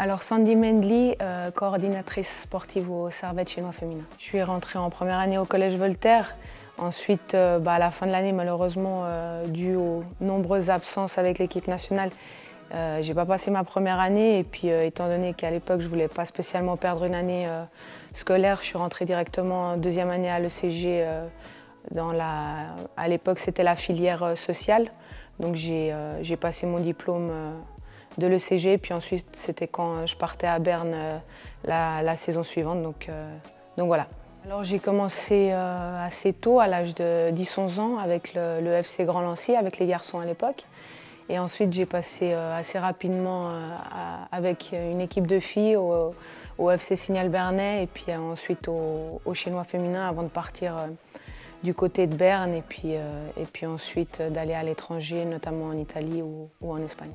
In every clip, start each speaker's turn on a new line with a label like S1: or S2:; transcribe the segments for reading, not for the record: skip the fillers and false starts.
S1: Alors Sandy Mendley, coordinatrice sportive au Servette chinois féminin. Je suis rentrée en première année au Collège Voltaire. Ensuite, à la fin de l'année, malheureusement, dû aux nombreuses absences avec l'équipe nationale, je n'ai pas passé ma première année. Et puis, étant donné qu'à l'époque, je ne voulais pas spécialement perdre une année scolaire, je suis rentrée directement en deuxième année à l'ECG. À l'époque, c'était la filière sociale. Donc, j'ai passé mon diplôme de l'ECG. Puis ensuite, c'était quand je partais à Berne la saison suivante. Donc voilà. Alors j'ai commencé assez tôt, à l'âge de 10-11 ans, avec le FC Grand Lancy, avec les garçons à l'époque. Et ensuite j'ai passé assez rapidement avec une équipe de filles au FC Signal Bernay et puis ensuite au Chinois féminin avant de partir du côté de Berne et puis ensuite d'aller à l'étranger, notamment en Italie ou en Espagne.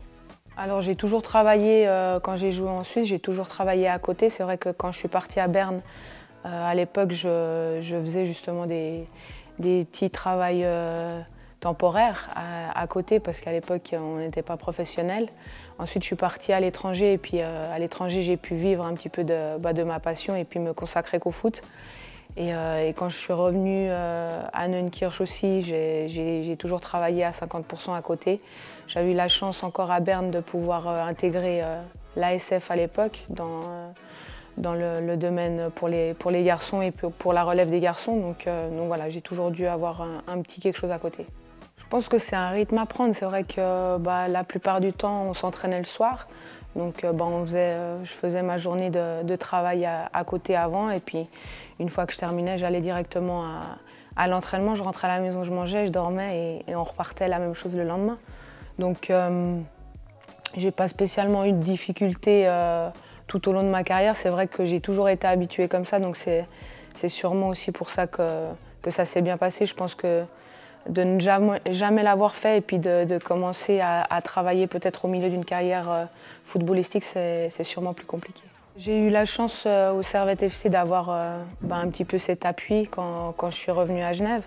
S1: Alors j'ai toujours travaillé, quand j'ai joué en Suisse, j'ai toujours travaillé à côté. C'est vrai que quand je suis partie à Berne, à l'époque, je faisais justement des petits travails temporaires à côté parce qu'à l'époque, on n'était pas professionnels. Ensuite, je suis partie à l'étranger et puis à l'étranger, j'ai pu vivre un petit peu de ma passion et puis me consacrer qu'au foot. Et quand je suis revenue à Neunkirch aussi, j'ai toujours travaillé à 50% à côté. J'avais eu la chance encore à Berne de pouvoir intégrer l'ASF à l'époque dans le domaine pour les garçons et pour la relève des garçons. Donc voilà, j'ai toujours dû avoir un petit quelque chose à côté. Je pense que c'est un rythme à prendre. C'est vrai que la plupart du temps, on s'entraînait le soir. Donc je faisais ma journée de travail à côté avant. Et puis une fois que je terminais, j'allais directement à l'entraînement. Je rentrais à la maison, je mangeais, je dormais et on repartait la même chose le lendemain. Donc j'ai pas spécialement eu de difficultés tout au long de ma carrière. C'est vrai que j'ai toujours été habituée comme ça, donc c'est sûrement aussi pour ça que ça s'est bien passé. Je pense que de ne jamais l'avoir fait et puis de commencer à travailler peut-être au milieu d'une carrière footballistique, c'est sûrement plus compliqué. J'ai eu la chance au Servette FC d'avoir un petit peu cet appui quand je suis revenue à Genève.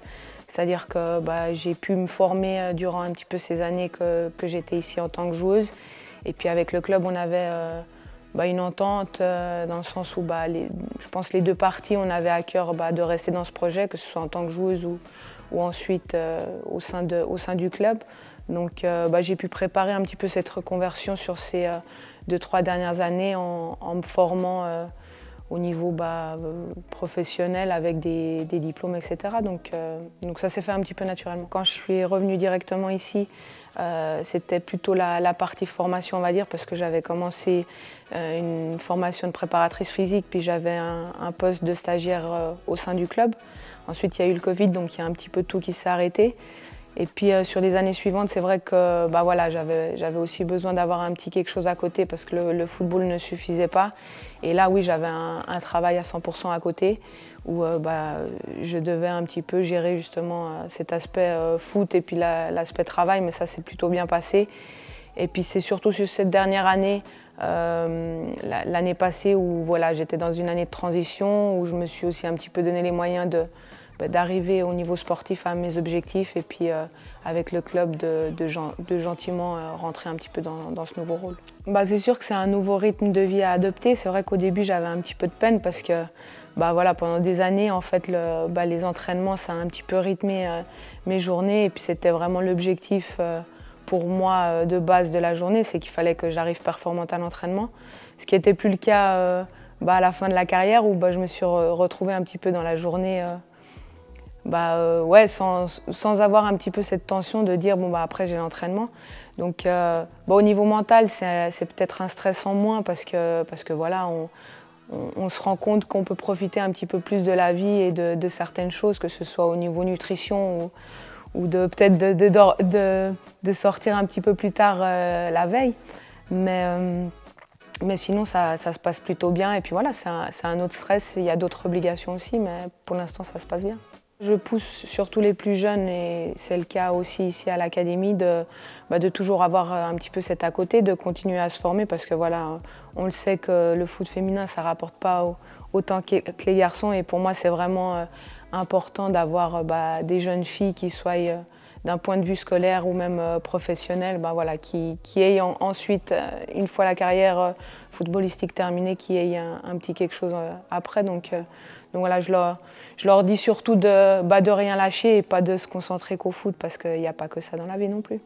S1: C'est-à-dire que j'ai pu me former durant un petit peu ces années que j'étais ici en tant que joueuse. Et puis avec le club, on avait une entente dans le sens où je pense les deux parties, on avait à cœur de rester dans ce projet, que ce soit en tant que joueuse ou ensuite au sein du club. Donc j'ai pu préparer un petit peu cette reconversion sur ces 2-3 dernières années en me formant au niveau professionnel avec des diplômes, etc. Donc ça s'est fait un petit peu naturellement. Quand je suis revenue directement ici, c'était plutôt la partie formation, on va dire, parce que j'avais commencé une formation de préparatrice physique, puis j'avais un poste de stagiaire au sein du club. Ensuite, il y a eu le Covid, donc il y a un petit peu tout qui s'est arrêté. Et puis sur les années suivantes, c'est vrai que j'avais aussi besoin d'avoir un petit quelque chose à côté parce que le football ne suffisait pas. Et là, oui, j'avais un travail à 100% à côté où je devais un petit peu gérer justement cet aspect foot et puis l'aspect travail, mais ça s'est plutôt bien passé. Et puis c'est surtout sur cette dernière année, l'année passée, où j'étais dans une année de transition, où je me suis aussi un petit peu donné les moyens d'arriver au niveau sportif à mes objectifs et puis avec le club de gentiment rentrer un petit peu dans ce nouveau rôle. C'est sûr que c'est un nouveau rythme de vie à adopter. C'est vrai qu'au début j'avais un petit peu de peine parce que pendant des années en fait les entraînements ça a un petit peu rythmé mes journées et puis c'était vraiment l'objectif pour moi de base de la journée, c'est qu'il fallait que j'arrive performante à l'entraînement. Ce qui n'était plus le cas à la fin de la carrière où je me suis retrouvée un petit peu dans la journée sans avoir un petit peu cette tension de dire après j'ai l'entraînement. Donc au niveau mental c'est peut-être un stress en moins parce que voilà on se rend compte qu'on peut profiter un petit peu plus de la vie et de certaines choses, que ce soit au niveau nutrition ou peut-être de sortir un petit peu plus tard la veille. Mais sinon ça se passe plutôt bien et puis voilà, c'est un autre stress, il y a d'autres obligations aussi, mais pour l'instant ça se passe bien. Je pousse surtout les plus jeunes, et c'est le cas aussi ici à l'académie, de toujours avoir un petit peu cet à côté, de continuer à se former parce que voilà, on le sait que le foot féminin ça rapporte pas autant que les garçons et pour moi c'est vraiment important d'avoir des jeunes filles qui soient d'un point de vue scolaire ou même professionnel, bah, voilà, qui aient ensuite, une fois la carrière footballistique terminée, qui aient un petit quelque chose après. Donc voilà, je leur dis surtout de rien lâcher et pas de se concentrer qu'au foot parce qu'il n'y a pas que ça dans la vie non plus.